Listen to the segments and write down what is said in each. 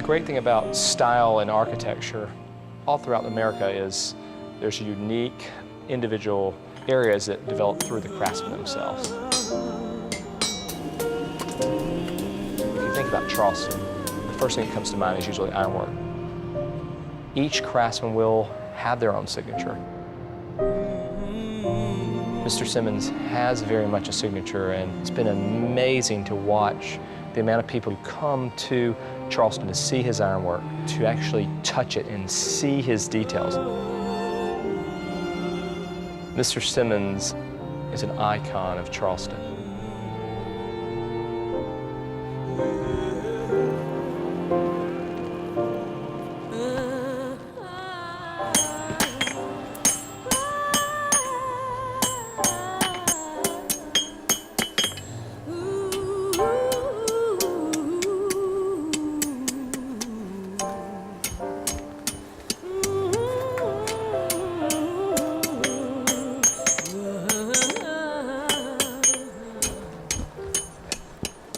great thing about style and architecture all throughout America is there's unique individual areas that develop through the craftsmen themselves. If you think about Charleston, the first thing that comes to mind is usually ironwork. Each craftsman will have their own signature. Mr. Simmons has very much a signature, and it's been amazing to watch the amount of people who come to Charleston to see his ironwork, to actually touch it and see his details. Mr. Simmons is an icon of Charleston.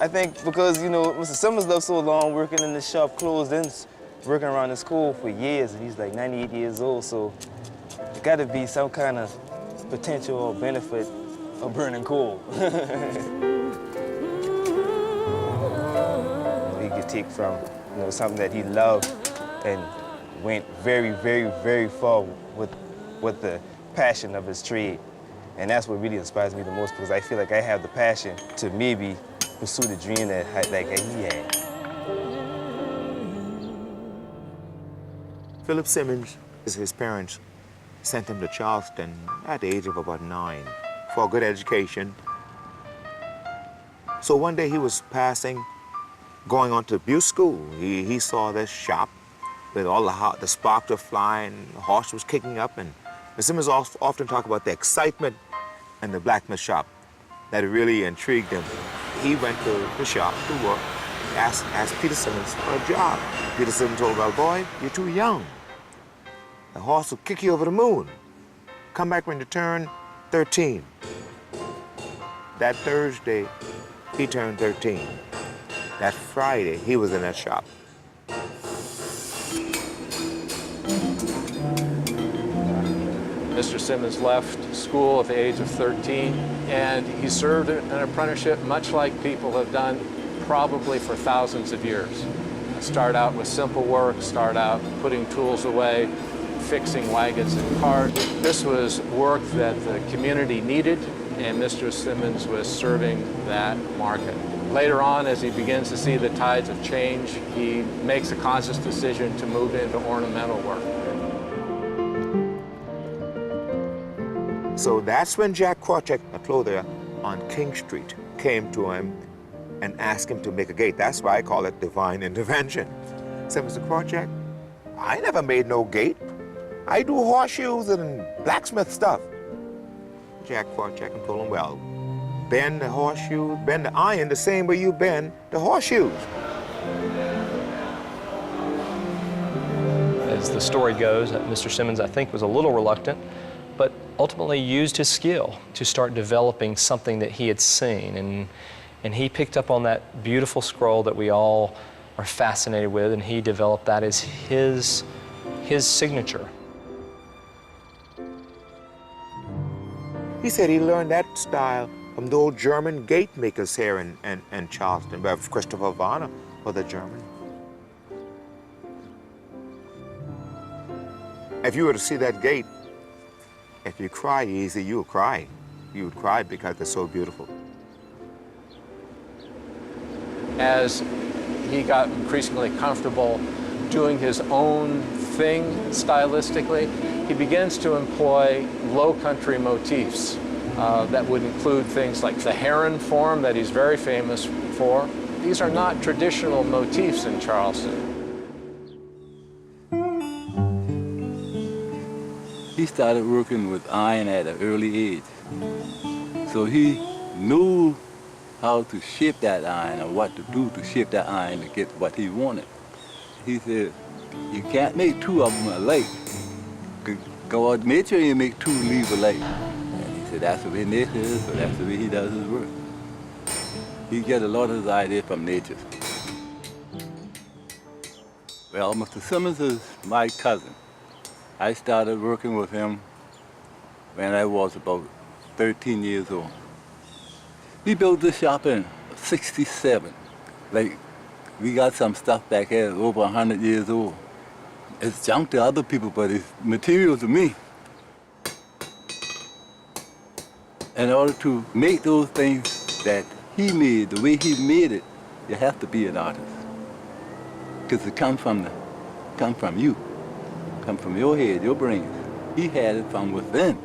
I think because, you know, Mr. Simmons lived so long working in the shop, closed in, working around the school for years, and he's like 98 years old, so there got to be some kind of potential or benefit of burning coal. He could take from, you know, something that he loved and went very, very, very far with the passion of his trade. And that's what really inspires me the most, because I feel like I have the passion to maybe pursue the dream that he had. Philip Simmons, his parents sent him to Charleston at the age of about 9 for a good education. So one day he was passing, going on to Butte School. He saw this shop with all the sparks were flying, the horse was kicking up, and Mr. Simmons often talked about the excitement in the blacksmith shop that really intrigued him. He went to the shop to work, asked Peter Simmons for a job. Peter Simmons told him, well, boy, you're too young. The horse will kick you over the moon. Come back when you turn 13. That Thursday, he turned 13. That Friday, he was in that shop. Mr. Simmons left school at the age of 13, and he served an apprenticeship much like people have done probably for thousands of years. Start out with simple work, start out putting tools away, fixing wagons and cars. This was work that the community needed, and Mr. Simmons was serving that market. Later on, as he begins to see the tides of change, he makes a conscious decision to move into ornamental work. So that's when Jack Krawczyk, a clothier on King Street, came to him and asked him to make a gate. That's why I call it divine intervention. Said, Mr. Krawczyk, I never made no gate. I do horseshoes and blacksmith stuff. Jack Krawczyk told him, well, bend the horseshoes, bend the iron the same way you bend the horseshoes. As the story goes, Mr. Simmons, I think, was a little reluctant, but ultimately used his skill to start developing something that he had seen. And he picked up on that beautiful scroll that we all are fascinated with, and he developed that as his signature. He said he learned that style from the old German gate makers here in Charleston, where Christopher Warner was a German. If you were to see that gate, if you cry easy, you'll cry. You would cry because they're so beautiful. As he got increasingly comfortable doing his own thing stylistically, he begins to employ low country motifs that would include things like the heron form that he's very famous for. These are not traditional motifs in Charleston. He started working with iron at an early age. So he knew how to shape that iron or what to do to shape that iron to get what he wanted. He said, you can't make two of them alike. God nature, you make two leave alike. And he said, that's the way nature is, so that's the way he does his work. He gets a lot of his ideas from nature. Well, Mr. Simmons is my cousin. I started working with him when I was about 13 years old. We built this shop in '67. Like, we got some stuff back here that's over 100 years old. It's junk to other people, but it's material to me. In order to make those things that he made, the way he made it, you have to be an artist. Because it comes from you, come from your head, your brain. He had it from within.